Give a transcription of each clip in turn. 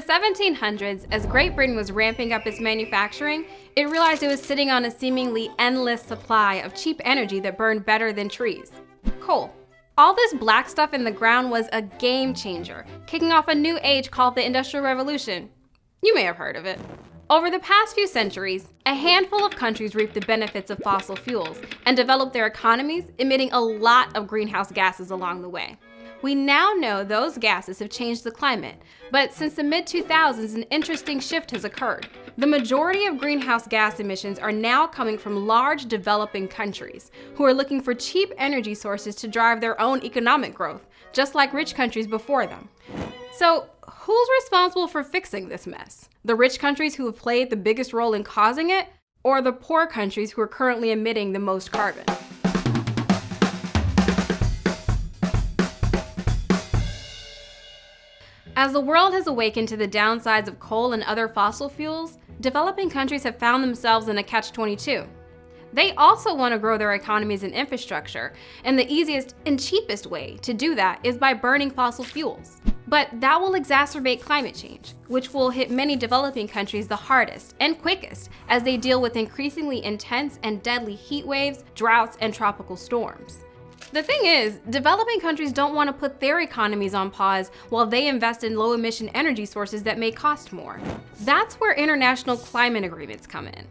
1700s, as Great Britain was ramping up its manufacturing, it realized it was sitting on a seemingly endless supply of cheap energy that burned better than trees: coal. All this black stuff in the ground was a game changer, kicking off a new age called the Industrial Revolution. You may have heard of it. Over the past few centuries, a handful of countries reaped the benefits of fossil fuels and developed their economies, emitting a lot of greenhouse gases along the way. We now know those gases have changed the climate, but since the mid-2000s, an interesting shift has occurred. The majority of greenhouse gas emissions are now coming from large developing countries who are looking for cheap energy sources to drive their own economic growth, just like rich countries before them. So, who's responsible for fixing this mess? The rich countries who have played the biggest role in causing it, or the poor countries who are currently emitting the most carbon? As the world has awakened to the downsides of coal and other fossil fuels, developing countries have found themselves in a catch-22. They also want to grow their economies and infrastructure, and the easiest and cheapest way to do that is by burning fossil fuels. But that will exacerbate climate change, which will hit many developing countries the hardest and quickest as they deal with increasingly intense and deadly heat waves, droughts, and tropical storms. The thing is, developing countries don't want to put their economies on pause while they invest in low-emission energy sources that may cost more. That's where international climate agreements come in.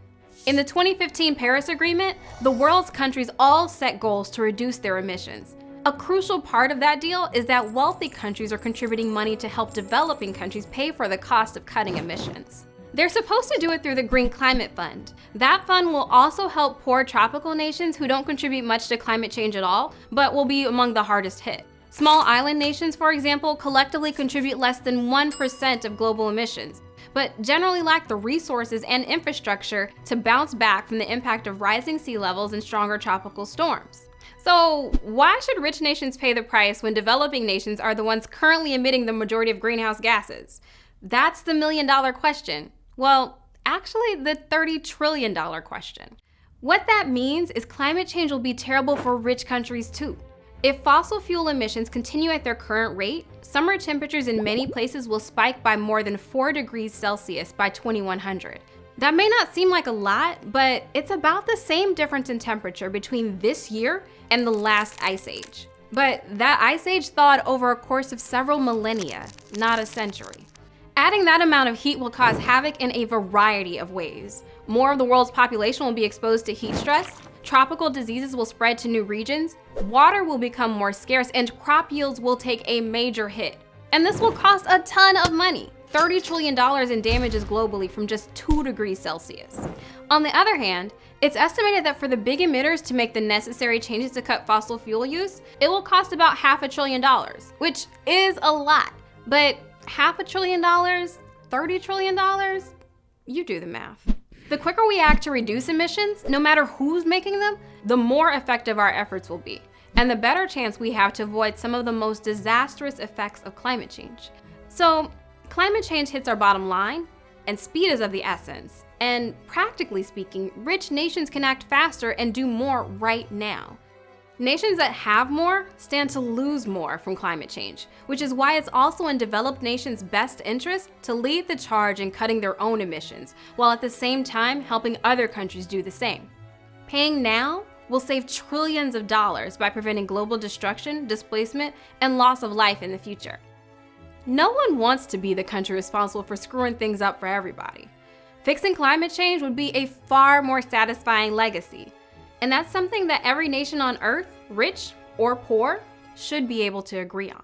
In the 2015 Paris Agreement, the world's countries all set goals to reduce their emissions. A crucial part of that deal is that wealthy countries are contributing money to help developing countries pay for the cost of cutting emissions. They're supposed to do it through the Green Climate Fund. That fund will also help poor tropical nations who don't contribute much to climate change at all, but will be among the hardest hit. Small island nations, for example, collectively contribute less than 1% of global emissions, but generally lack the resources and infrastructure to bounce back from the impact of rising sea levels and stronger tropical storms. So why should rich nations pay the price when developing nations are the ones currently emitting the majority of greenhouse gases? That's the million-dollar question. Well, actually, the $30 trillion question. What that means is climate change will be terrible for rich countries too. If fossil fuel emissions continue at their current rate, summer temperatures in many places will spike by more than 4 degrees Celsius by 2100. That may not seem like a lot, but it's about the same difference in temperature between this year and the last ice age. But that ice age thawed over a course of several millennia, not a century. Adding that amount of heat will cause havoc in a variety of ways. More of the world's population will be exposed to heat stress, tropical diseases will spread to new regions, water will become more scarce, and crop yields will take a major hit. And this will cost a ton of money, $30 trillion in damages globally from just 2 degrees Celsius. On the other hand, it's estimated that for the big emitters to make the necessary changes to cut fossil fuel use, it will cost about $500 billion, which is a lot, but $500 billion, $30 trillion? You do the math. The quicker we act to reduce emissions, no matter who's making them, the more effective our efforts will be, and the better chance we have to avoid some of the most disastrous effects of climate change. So, climate change hits our bottom line, and speed is of the essence. And practically speaking, rich nations can act faster and do more right now. Nations that have more stand to lose more from climate change, which is why it's also in developed nations' best interest to lead the charge in cutting their own emissions, while at the same time helping other countries do the same. Paying now will save trillions of dollars by preventing global destruction, displacement, and loss of life in the future. No one wants to be the country responsible for screwing things up for everybody. Fixing climate change would be a far more satisfying legacy. And that's something that every nation on Earth, rich or poor, should be able to agree on.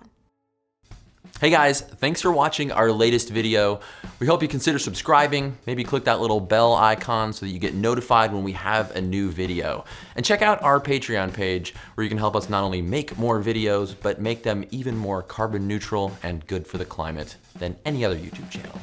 Hey guys, thanks for watching our latest video. We hope you consider subscribing, maybe click that little bell icon so that you get notified when we have a new video. And check out our Patreon page where you can help us not only make more videos, but make them even more carbon neutral and good for the climate than any other YouTube channel.